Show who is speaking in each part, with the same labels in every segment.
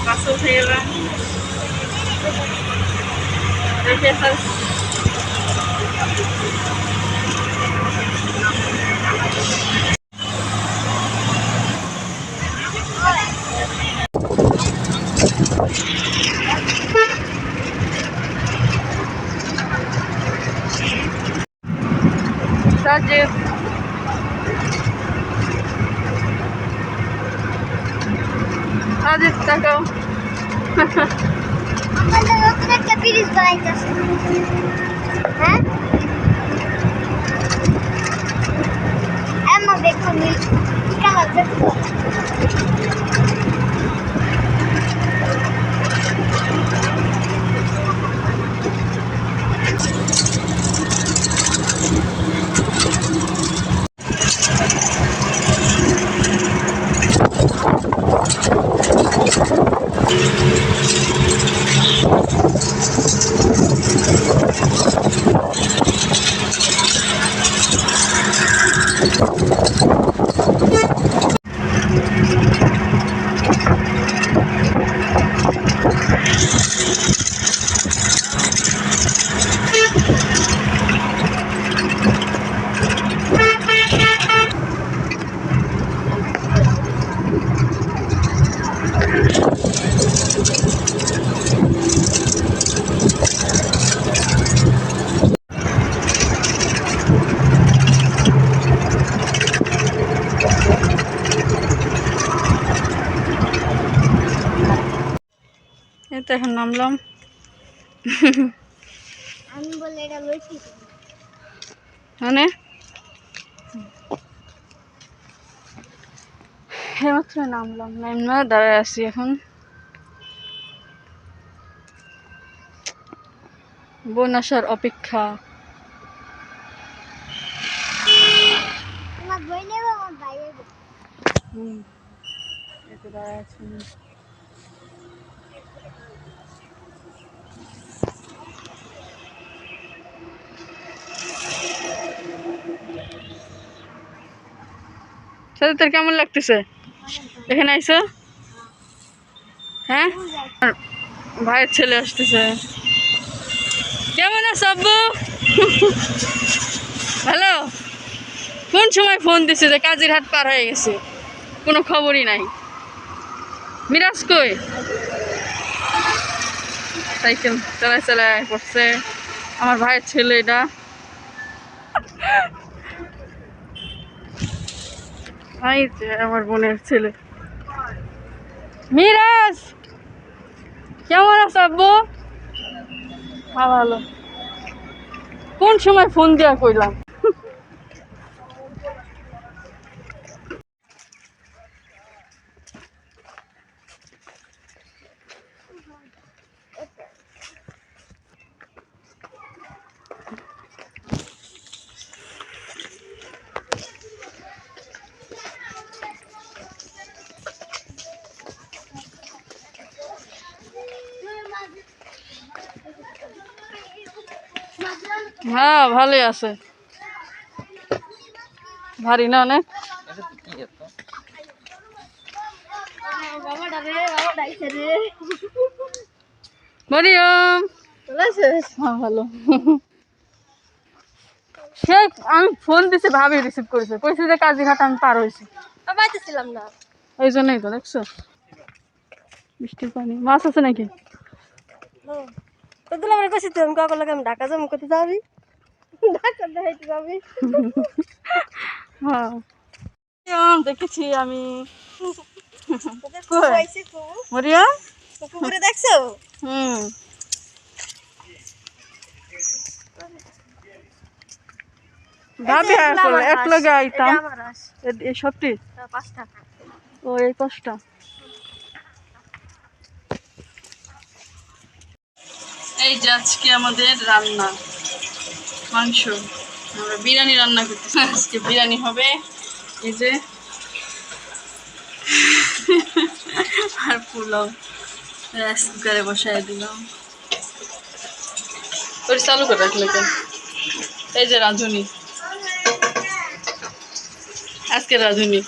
Speaker 1: বাসে উঠে গেলাম। দেখে সাজিদ সাজিদ তাকাও
Speaker 2: আমাদের নতুন একটা ব্রিজ বানাইতেছে হ্যাঁ এমন দেখো নীল কালার দেখো
Speaker 1: এই তো এখন নামলাম।
Speaker 2: আমি বলে এটা লইছি
Speaker 1: মানে এইমাত্র নামলাম, নামলা দাঁড়ায় আছি এখন। বোন আসার অপেক্ষা।
Speaker 2: আমার বই নেব আমার ভাইয়ের
Speaker 1: এই তো দাঁড়ায় আছি। সাথে তোর কেমন লাগতেছে এখানে আইসো? হ্যাঁ, ভাইয়ের ছেলে আসতেছে। কেমন আছো আব্বু? হ্যালো, কোন সময় ফোন দিছে যে কাজির হাট পার হয়ে গেছে, কোনো খবরই নাই। মিরাজ কই? সাইকেল চালায় চালায় পড়ছে আমার ভাইয়ের ছেলে। এটা ভাই আমার বোনের ছেলে। মিরাজ কেমন আছো আব্বু? হ্যাঁ ভালো। কোন সময় ফোন দিয়া কইলাম। হ্যাঁ ভালোই আছে, ভারী না অনেক। মরিয়ম হ্যাঁ ভালো। সে আমি ফোন দিছি, ভাবি রিসিভ করেছে, কইছে যে কাজিঘাট আমি পার হয়েছি।
Speaker 2: পাইতেছিলাম না
Speaker 1: ওই জন্যই তো দেখছো বৃষ্টির পানি। মাছ আছে নাকি?
Speaker 2: তো দুলা আমার কইছি তুমি কাকর লাগে আমি ঢাকা যাবো কোথায় যাবি ঢাকা যাইতে যাবি
Speaker 1: হ্যাঁ দেখেছি আমি। মরিয়ম
Speaker 2: পুকুরে দেখছো
Speaker 1: ভাবি এক লগে আইতাম। এই সবটি
Speaker 2: 5 টাকা
Speaker 1: ও এই কষ্ট। এই যে আজকে আমাদের রান্না মাংস, আমরা বিরিয়ানি রান্না করতেছি। আজকে বিরিয়ানি হবে। এই যে আর পোলাও রাইস কুকারে বসাই দিলাম। ওই চালু করে রাখলে কেন? এই যে রাঁধুনি, আজকে রাঁধুনি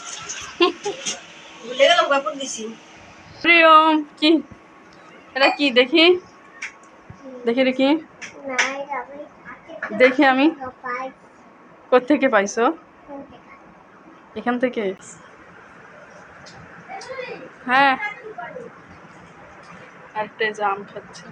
Speaker 1: প্রিয়ম কি এটা কি দেখি দেখি দেখি দেখি আমি কোত্থেকে পাইছো এখান থেকে হ্যাঁ একটা জাম খাচ্ছে